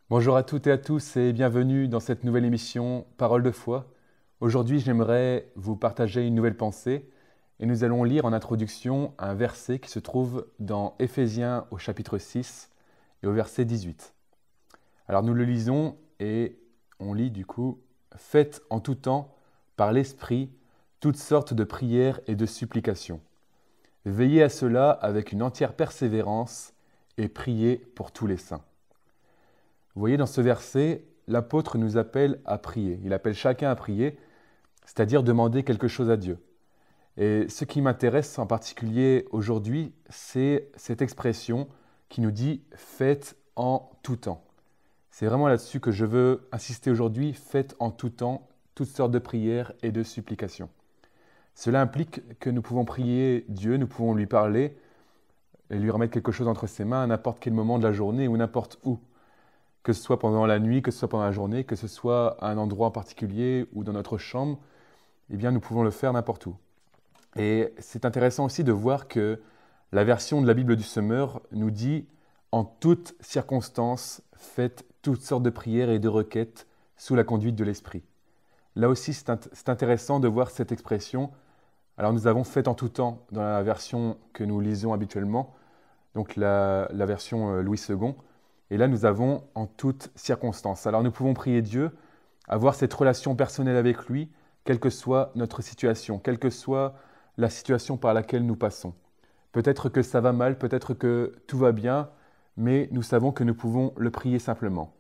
Bonjour à toutes et à tous et bienvenue dans cette nouvelle émission Parole de foi. Aujourd'hui, j'aimerais vous partager une nouvelle pensée et nous allons lire en introduction un verset qui se trouve dans Éphésiens au chapitre 6 et au verset 18. Alors nous le lisons et on lit du coup « Faites en tout temps, par l'Esprit, toutes sortes de prières et de supplications. Veillez à cela avec une entière persévérance et priez pour tous les saints. » Vous voyez, dans ce verset, l'apôtre nous appelle à prier. Il appelle chacun à prier, c'est-à-dire demander quelque chose à Dieu. Et ce qui m'intéresse en particulier aujourd'hui, c'est cette expression qui nous dit « faites en tout temps ». C'est vraiment là-dessus que je veux insister aujourd'hui, « faites en tout temps toutes sortes de prières et de supplications ». Cela implique que nous pouvons prier Dieu, nous pouvons lui parler et lui remettre quelque chose entre ses mains à n'importe quel moment de la journée ou n'importe où. Que ce soit pendant la nuit, que ce soit pendant la journée, que ce soit à un endroit en particulier ou dans notre chambre, eh bien nous pouvons le faire n'importe où. Et c'est intéressant aussi de voir que la version de la Bible du Semeur nous dit « En toutes circonstances, faites toutes sortes de prières et de requêtes sous la conduite de l'Esprit ». Là aussi, c'est intéressant de voir cette expression. Alors nous avons « fait en tout temps » dans la version que nous lisons habituellement, donc la version Louis II. Et là, nous avons en toutes circonstances. Alors nous pouvons prier Dieu, avoir cette relation personnelle avec lui, quelle que soit notre situation, quelle que soit la situation par laquelle nous passons. Peut-être que ça va mal, peut-être que tout va bien, mais nous savons que nous pouvons le prier simplement.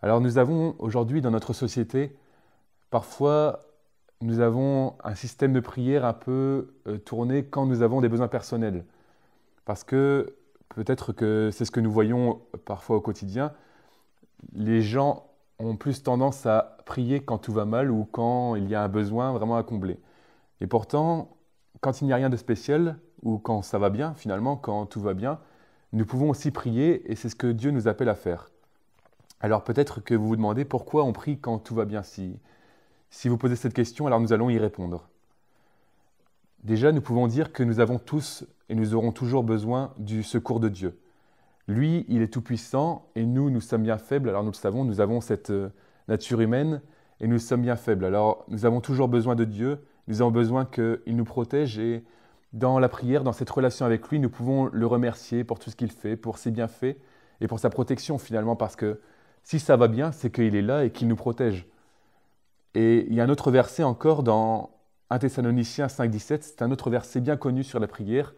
Alors nous avons aujourd'hui dans notre société, parfois nous avons un système de prière un peu tourné quand nous avons des besoins personnels. Parce que peut-être que c'est ce que nous voyons parfois au quotidien. Les gens ont plus tendance à prier quand tout va mal ou quand il y a un besoin vraiment à combler. Et pourtant, quand il n'y a rien de spécial ou quand ça va bien, finalement, quand tout va bien, nous pouvons aussi prier et c'est ce que Dieu nous appelle à faire. Alors peut-être que vous vous demandez pourquoi on prie quand tout va bien. Si vous posez cette question, alors nous allons y répondre. Déjà, nous pouvons dire que nous avons tous et nous aurons toujours besoin du secours de Dieu. Lui, il est tout-puissant et nous, nous sommes bien faibles. Alors nous le savons, nous avons cette nature humaine et nous sommes bien faibles. Alors nous avons toujours besoin de Dieu, nous avons besoin qu'il nous protège et dans la prière, dans cette relation avec lui, nous pouvons le remercier pour tout ce qu'il fait, pour ses bienfaits et pour sa protection finalement parce que si ça va bien, c'est qu'il est là et qu'il nous protège. Et il y a un autre verset encore dans 1 Thessaloniciens 5,17, c'est un autre verset bien connu sur la prière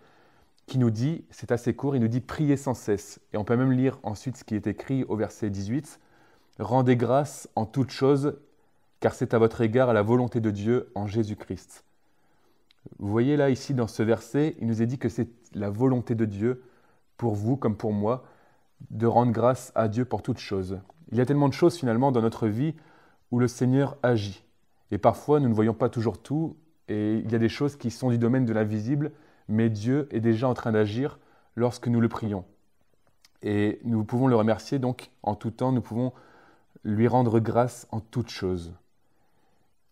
qui nous dit, c'est assez court, il nous dit « priez sans cesse ». Et on peut même lire ensuite ce qui est écrit au verset 18 « Rendez grâce en toutes choses, car c'est à votre égard la volonté de Dieu en Jésus-Christ ». Vous voyez là, ici, dans ce verset, il nous est dit que c'est la volonté de Dieu, pour vous comme pour moi, de rendre grâce à Dieu pour toutes choses. Il y a tellement de choses finalement dans notre vie où le Seigneur agit. Et parfois, nous ne voyons pas toujours tout, et il y a des choses qui sont du domaine de l'invisible, mais Dieu est déjà en train d'agir lorsque nous le prions. Et nous pouvons le remercier, donc en tout temps, nous pouvons lui rendre grâce en toutes choses.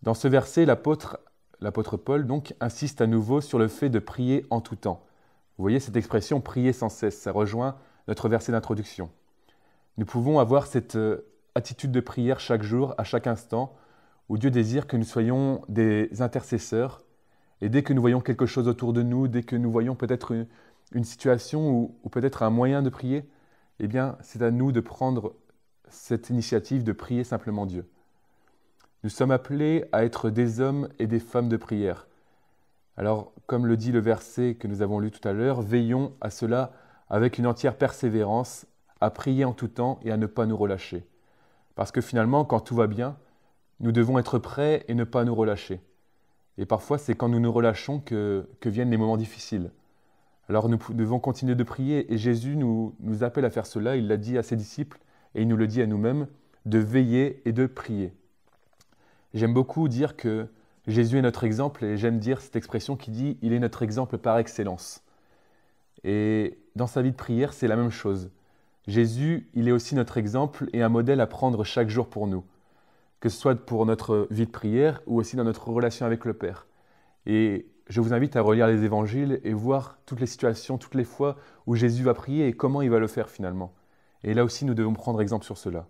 Dans ce verset, l'apôtre Paul donc, insiste à nouveau sur le fait de prier en tout temps. Vous voyez cette expression « prier sans cesse », ça rejoint notre verset d'introduction. Nous pouvons avoir cette attitude de prière chaque jour, à chaque instant, où Dieu désire que nous soyons des intercesseurs. Et dès que nous voyons quelque chose autour de nous, dès que nous voyons peut-être une situation ou peut-être un moyen de prier, eh bien, c'est à nous de prendre cette initiative de prier simplement Dieu. Nous sommes appelés à être des hommes et des femmes de prière. Alors, comme le dit le verset que nous avons lu tout à l'heure, veillons à cela avec une entière persévérance, à prier en tout temps et à ne pas nous relâcher. Parce que finalement, quand tout va bien, nous devons être prêts et ne pas nous relâcher. Et parfois, c'est quand nous nous relâchons que viennent les moments difficiles. Alors nous devons continuer de prier et Jésus nous appelle à faire cela. Il l'a dit à ses disciples et il nous le dit à nous-mêmes, de veiller et de prier. J'aime beaucoup dire que Jésus est notre exemple et j'aime dire cette expression qui dit « il est notre exemple par excellence ». Et dans sa vie de prière, c'est la même chose. Jésus, il est aussi notre exemple et un modèle à prendre chaque jour pour nous, que ce soit pour notre vie de prière ou aussi dans notre relation avec le Père. Et je vous invite à relire les évangiles et voir toutes les situations, toutes les fois où Jésus va prier et comment il va le faire finalement. Et là aussi, nous devons prendre exemple sur cela.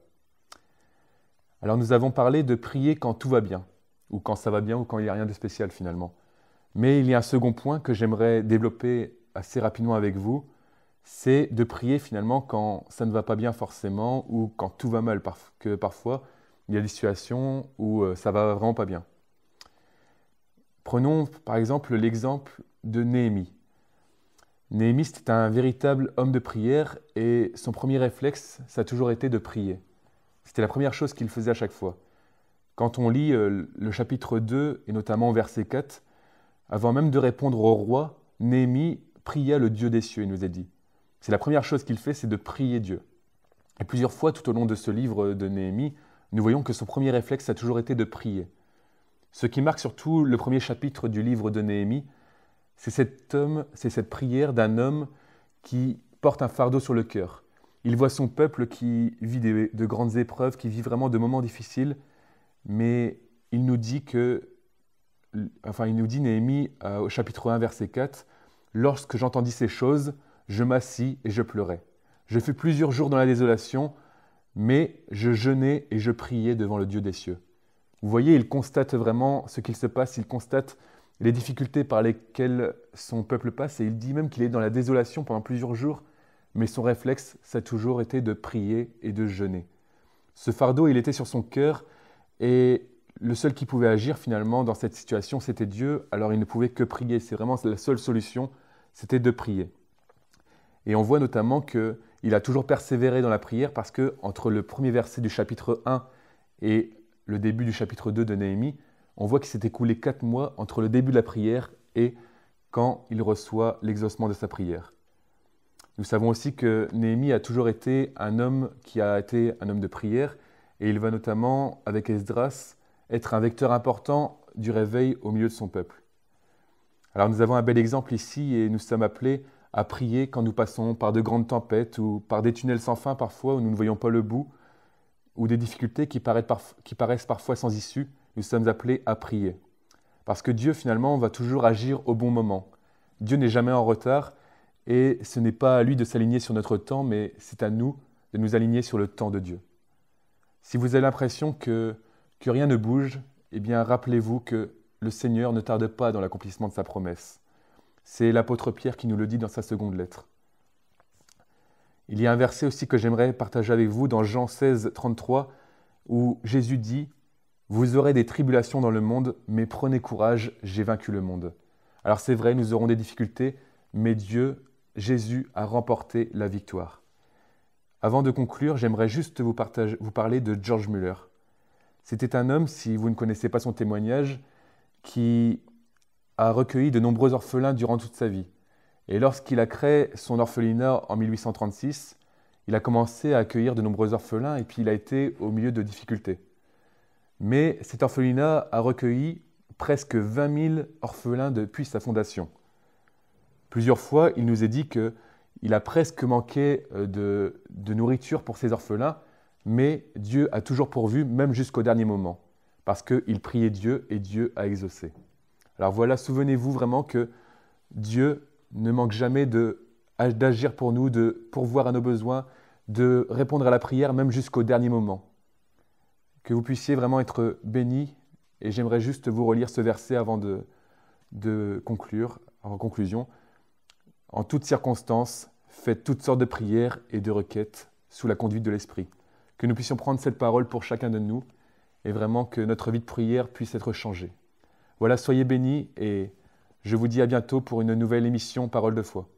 Alors nous avons parlé de prier quand tout va bien, ou quand ça va bien, ou quand il n'y a rien de spécial finalement. Mais il y a un second point que j'aimerais développer assez rapidement avec vous, c'est de prier finalement quand ça ne va pas bien forcément, ou quand tout va mal, que parfois il y a des situations où ça va vraiment pas bien. Prenons par exemple l'exemple de Néhémie. Néhémie, c'était un véritable homme de prière et son premier réflexe, ça a toujours été de prier. C'était la première chose qu'il faisait à chaque fois. Quand on lit le chapitre 2, et notamment verset 4, avant même de répondre au roi, Néhémie pria le Dieu des cieux, il nous est dit. C'est la première chose qu'il fait, c'est de prier Dieu. Et plusieurs fois, tout au long de ce livre de Néhémie, nous voyons que son premier réflexe a toujours été de prier. Ce qui marque surtout le premier chapitre du livre de Néhémie, c'est cette prière d'un homme qui porte un fardeau sur le cœur. Il voit son peuple qui vit de grandes épreuves, qui vit vraiment de moments difficiles, mais il nous dit Néhémie au chapitre 1, verset 4, « Lorsque j'entendis ces choses, je m'assis et je pleurais. Je fus plusieurs jours dans la désolation, mais je jeûnais et je priais devant le Dieu des cieux. » Vous voyez, il constate vraiment ce qu'il se passe, il constate les difficultés par lesquelles son peuple passe, et il dit même qu'il est dans la désolation pendant plusieurs jours, mais son réflexe, ça a toujours été de prier et de jeûner. Ce fardeau, il était sur son cœur, et le seul qui pouvait agir finalement dans cette situation, c'était Dieu, alors il ne pouvait que prier. C'est vraiment la seule solution, c'était de prier. Et on voit notamment qu'il a toujours persévéré dans la prière parce que entre le premier verset du chapitre 1 et le début du chapitre 2 de Néhémie, on voit qu'il s'est écoulé 4 mois entre le début de la prière et quand il reçoit l'exaucement de sa prière. Nous savons aussi que Néhémie a toujours été un homme qui a été un homme de prière, et il va notamment, avec Esdras, être un vecteur important du réveil au milieu de son peuple. Alors nous avons un bel exemple ici, et nous sommes appelés à prier quand nous passons par de grandes tempêtes ou par des tunnels sans fin parfois où nous ne voyons pas le bout, ou des difficultés qui paraissent parfois sans issue. Nous sommes appelés à prier. Parce que Dieu, finalement, va toujours agir au bon moment. Dieu n'est jamais en retard, et ce n'est pas à lui de s'aligner sur notre temps, mais c'est à nous de nous aligner sur le temps de Dieu. Si vous avez l'impression que rien ne bouge, eh bien rappelez-vous que le Seigneur ne tarde pas dans l'accomplissement de sa promesse. C'est l'apôtre Pierre qui nous le dit dans sa seconde lettre. Il y a un verset aussi que j'aimerais partager avec vous dans Jean 16, 33, où Jésus dit « Vous aurez des tribulations dans le monde, mais prenez courage, j'ai vaincu le monde. » Alors c'est vrai, nous aurons des difficultés, mais Dieu, Jésus, a remporté la victoire. Avant de conclure, j'aimerais juste vous parler de George Muller. C'était un homme, si vous ne connaissez pas son témoignage, qui a recueilli de nombreux orphelins durant toute sa vie. Et lorsqu'il a créé son orphelinat en 1836, il a commencé à accueillir de nombreux orphelins et puis il a été au milieu de difficultés. Mais cet orphelinat a recueilli presque 20 000 orphelins depuis sa fondation. Plusieurs fois, il nous est dit qu'il a presque manqué de nourriture pour ses orphelins, mais Dieu a toujours pourvu, même jusqu'au dernier moment, parce qu'il priait Dieu et Dieu a exaucé. Alors voilà, souvenez-vous vraiment que Dieu ne manque jamais d'agir pour nous, de pourvoir à nos besoins, de répondre à la prière, même jusqu'au dernier moment. Que vous puissiez vraiment être bénis, et j'aimerais juste vous relire ce verset avant de conclure, en conclusion. En toutes circonstances, faites toutes sortes de prières et de requêtes sous la conduite de l'Esprit. Que nous puissions prendre cette parole pour chacun de nous et vraiment que notre vie de prière puisse être changée. Voilà, soyez bénis et je vous dis à bientôt pour une nouvelle émission Parole de foi.